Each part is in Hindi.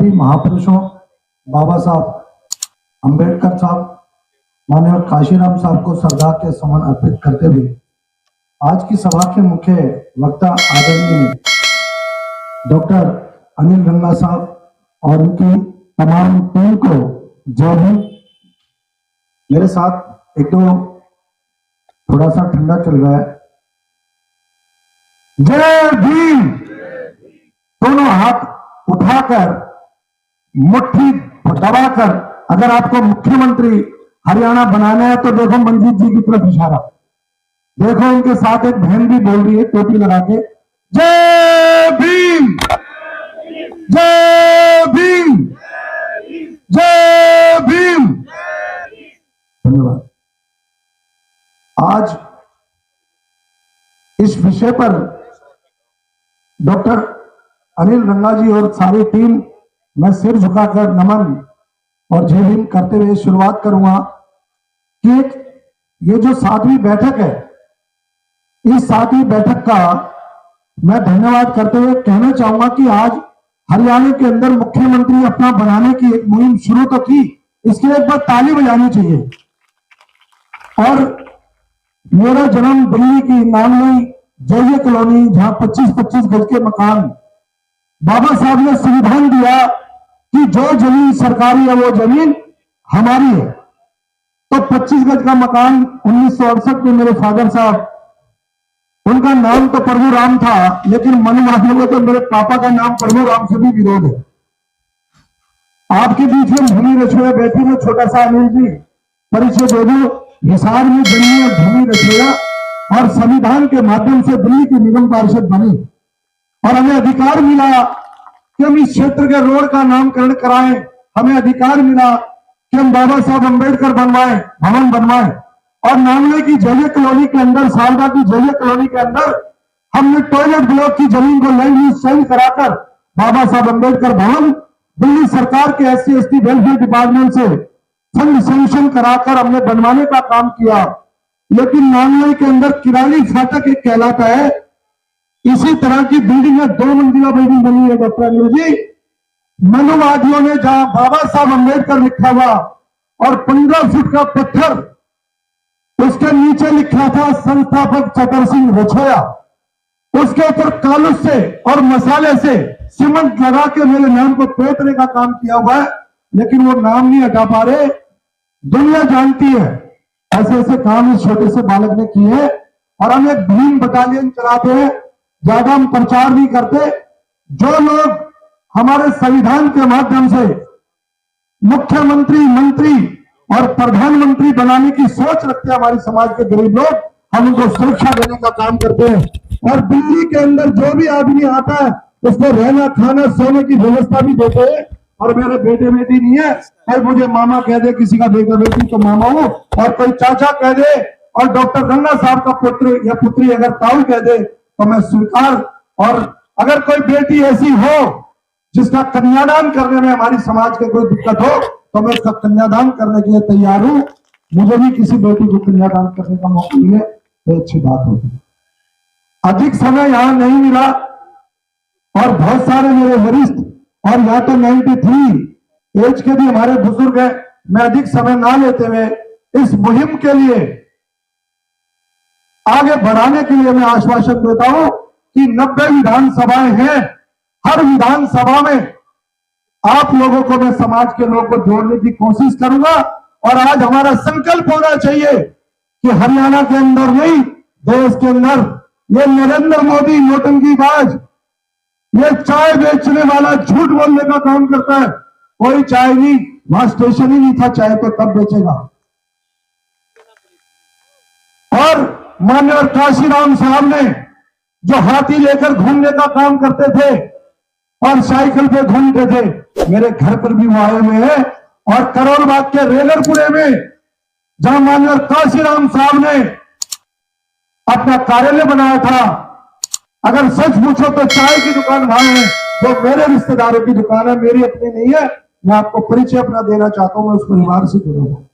सभी महापुरुषों बाबा साहब अंबेडकर साहब, माननीय काशीराम साहब को श्रद्धा के सम्मान अर्पित करते हुए आज की सभा के मुख्य वक्ता आदरणीय डॉक्टर अनिल गंगा साहब और उनकी तमाम टीम को जय हिंद। मेरे साथ एक दो थोड़ा सा ठंडा चल रहा है। जय भीम, दोनों हाथ उठाकर मुट्ठी दबाकर, अगर आपको मुख्यमंत्री हरियाणा बनाना है तो देखो मंजीत जी की तरफ इशारा, देखो उनके साथ एक बहन भी बोल रही है टोपी लगा के, जय भीम, जय भीम, जय भीम। धन्यवाद। आज इस विषय पर डॉक्टर अनिल गंगा जी और सारी टीम, मैं सिर झुकाकर नमन और जय हिंद करते हुए शुरुआत करूंगा कि एक ये जो 7वीं बैठक है, इस 7वीं बैठक का मैं धन्यवाद करते हुए कहना चाहूंगा कि आज हरियाणा के अंदर मुख्यमंत्री अपना बनाने की एक मुहिम शुरू तो की, इसके लिए एक बार ताली बजानी चाहिए। और मेरा जन्म दिल्ली की नामनी जय कॉलोनी, जहां 25-25 गज के मकान, बाबा साहब ने संविधान दिया कि जो जमीन सरकारी है वो जमीन हमारी है। तो 25 गज का मकान 1968 में मेरे फादर साहब, उनका नाम तो प्रभु राम था, लेकिन मनवादियों में तो मेरे पापा का नाम प्रभु राम से भी विरोध है। आपके बीच में भूमि रचोया बैठी में छोटा सा अनिल जी परिचय दे दो। हिसार में जन्मी भूमि रचोया और संविधान के माध्यम से दिल्ली की निगम पार्षद बनी और हमें अधिकार मिला कि हम इस क्षेत्र के रोड का नामकरण कराएं। हमें अधिकार मिला कि हम बाबा साहब अंबेडकर बनवाएं, भवन बनवाएं। और नामले की जय कॉलोनी के अंदर, सारदा की जय कॉलोनी के अंदर हमने टॉयलेट ब्लॉक की जमीन को लैंड यूज साइन कराकर बाबा साहब अंबेडकर भवन दिल्ली सरकार के SC/ST वेलफेयर डिपार्टमेंट से फंड सैंक्शन कराकर हमने बनवाने का काम किया। लेकिन नामले के अंदर किराली फाटक एक कहलाता है, इसी तरह की बिल्डिंग है, 2 मंजिला बिल्डिंग बनी है डॉक्टर अनिल जी। मनुवादियों ने जहां बाबा साहब अंबेडकर लिखा हुआ और 15 फुट का पत्थर, उसके नीचे लिखा था संस्थापक चतर सिंह रछोया, उसके ऊपर कालूस से और मसाले से सीमेंट लगा के मेरे नाम को पोतने का काम किया हुआ है, लेकिन वो नाम नहीं हटा पा रहे। दुनिया जानती है ऐसे ऐसे काम इस छोटे से बालक ने किए। और हम एक भीम बटालियन चलाते हैं, ज्यादा हम प्रचार नहीं करते। जो लोग हमारे संविधान के माध्यम से मुख्यमंत्री, मंत्री और प्रधानमंत्री बनाने की सोच रखते हैं, हमारे समाज के गरीब लोग, हम उनको सुरक्षा देने का काम करते हैं। और दिल्ली के अंदर जो भी आदमी आता है उसको रहना, खाना, सोने की व्यवस्था भी देते हैं। और मेरे बेटे बेटी नहीं है, कोई मुझे मामा कह दे, किसी का बेटा बेटी तो मामा हो, और कोई चाचा कह दे, और डॉक्टर गंगा साहब का पुत्र या पुत्री अगर ताऊ कह दे तो मैं स्वीकार। और अगर कोई बेटी ऐसी हो जिसका कन्यादान करने में हमारी समाज के कोई दिक्कत हो तो मैं उसका कन्यादान करने के लिए तैयार हूं। मुझे भी किसी बेटी को कन्यादान करने का मौका मिले तो अच्छी बात होगी। अधिक समय यहां नहीं मिला और बहुत सारे मेरे वरिष्ठ और या तो 93 एज के भी हमारे बुजुर्ग हैं, मैं अधिक समय ना लेते हुए इस मुहिम के लिए आगे बढ़ाने के लिए मैं आश्वासन देता हूं कि 90 विधानसभाएं हैं। हर विधानसभा में आप लोगों को, मैं समाज के लोगों को जोड़ने की कोशिश करूंगा। और आज हमारा संकल्प होना चाहिए कि हरियाणा के अंदर नहीं, देश के अंदर ये नरेंद्र मोदी नोटंकीबाज, ये चाय बेचने वाला झूठ बोलने का काम करता है। कोई चाय नहीं, वहां स्टेशन ही नहीं था, चाय तो तब बेचेगा। और माननीय काशीराम साहब ने जो हाथी लेकर घूमने का काम करते थे और साइकिल पे घूमते थे, मेरे घर पर भी वो आए हुए हैं। और करोल बाग के रेलरपुरे में जहां माननीय काशीराम साहब ने अपना कार्यालय बनाया था, अगर सच पूछो तो चाय की दुकान वहां है, जो मेरे रिश्तेदारों की दुकान है, मेरी अपनी नहीं है। मैं आपको परिचय अपना देना चाहता हूं, मैं उस परिवार से जुड़ा हूं,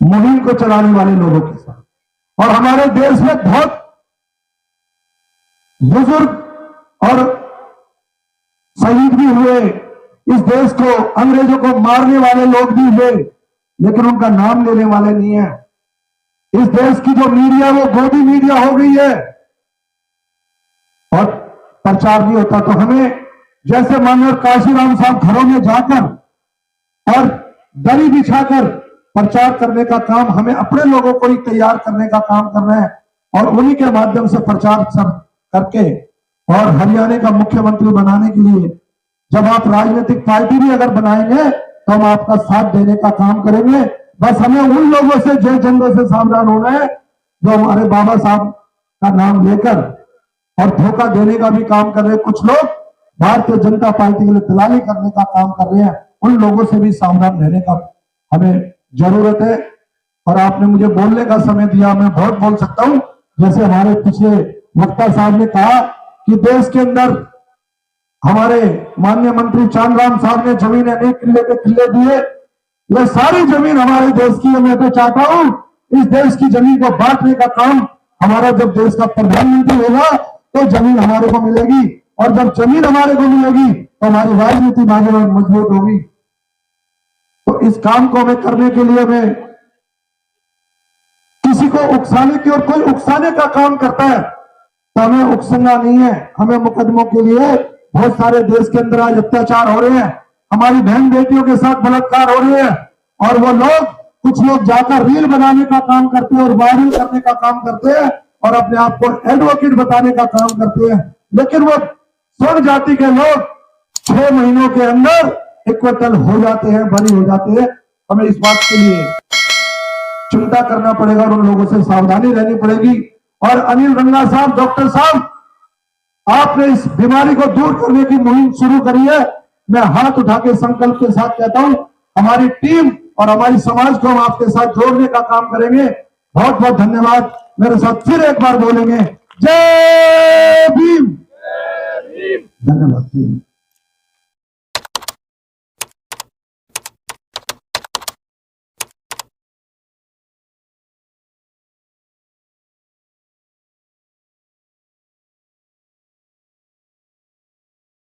मुहिम को चलाने वाले लोगों के साथ। और हमारे देश में बहुत बुजुर्ग और शहीद भी हुए, इस देश को अंग्रेजों को मारने वाले लोग भी हुए, लेकिन उनका नाम लेने वाले नहीं है। इस देश की जो मीडिया वो गोदी मीडिया हो गई है और प्रचार नहीं होता। तो हमें जैसे माननीय काशीराम साहब घरों में जाकर और दरी बिछाकर प्रचार करने का काम, हमें अपने लोगों को ही तैयार करने का काम करना है और उन्हीं के माध्यम से प्रचार करके और हरियाणा का मुख्यमंत्री बनाने के लिए जब आप राजनीतिक पार्टी भी अगर बनाएंगे तो हम आपका साथ देने का काम करेंगे। बस हमें उन लोगों से, जय जंगों से सावधान होना है जो हमारे बाबा साहब का नाम लेकर और धोखा देने का भी काम कर रहे हैं। कुछ लोग भारतीय जनता पार्टी के लिए दलाली करने का काम कर रहे हैं, उन लोगों से भी सावधान रहने का हमें जरूरत है। और आपने मुझे बोलने का समय दिया, मैं बहुत बोल सकता हूं। जैसे हमारे पिछले वक्ता साहब ने कहा कि देश के अंदर हमारे माननीय मंत्री चांदराम साहब ने जमीन अनेक किले के किले दिए, यह सारी जमीन हमारे देश की है। मैं तो चाहता हूं इस देश की जमीन को बांटने का काम हमारा, जब देश का प्रधानमंत्री होगा तो जमीन हमारे को मिलेगी और जब जमीन हमारे को मिलेगी तो हमारी राजनीति आगे और मजबूत होगी। तो इस काम को हमें करने के लिए हमें किसी को उकसाने की, और कोई उकसाने का काम करता है तो हमें उकसना नहीं है। हमें मुकदमों के लिए बहुत सारे देश के अंदर आज अत्याचार हो रहे हैं, हमारी बहन बेटियों के साथ बलात्कार हो रहे हैं और वो लोग, कुछ लोग जाकर रील बनाने का काम करते हैं और वायरल करने का काम करते हैं और अपने आप को एडवोकेट बताने का काम करते हैं। लेकिन वो स्वर्ण जाति के लोग 6 महीनों के अंदर इक्वटल हो जाते हैं, बरी हो जाते हैं। हमें इस बात के लिए चिंता करना पड़ेगा और उन लोगों से सावधानी रहनी पड़ेगी। और अनिल रंगा साहब, डॉक्टर साहब, आपने इस बीमारी को दूर करने की मुहिम शुरू करी है। मैं हाथ उठा के संकल्प के साथ कहता हूं, हमारी टीम और हमारी समाज को हम आपके साथ जोड़ने का काम करेंगे। बहुत बहुत धन्यवाद। मेरे साथ फिर एक बार बोलेंगे, जय भीम। धन्यवाद।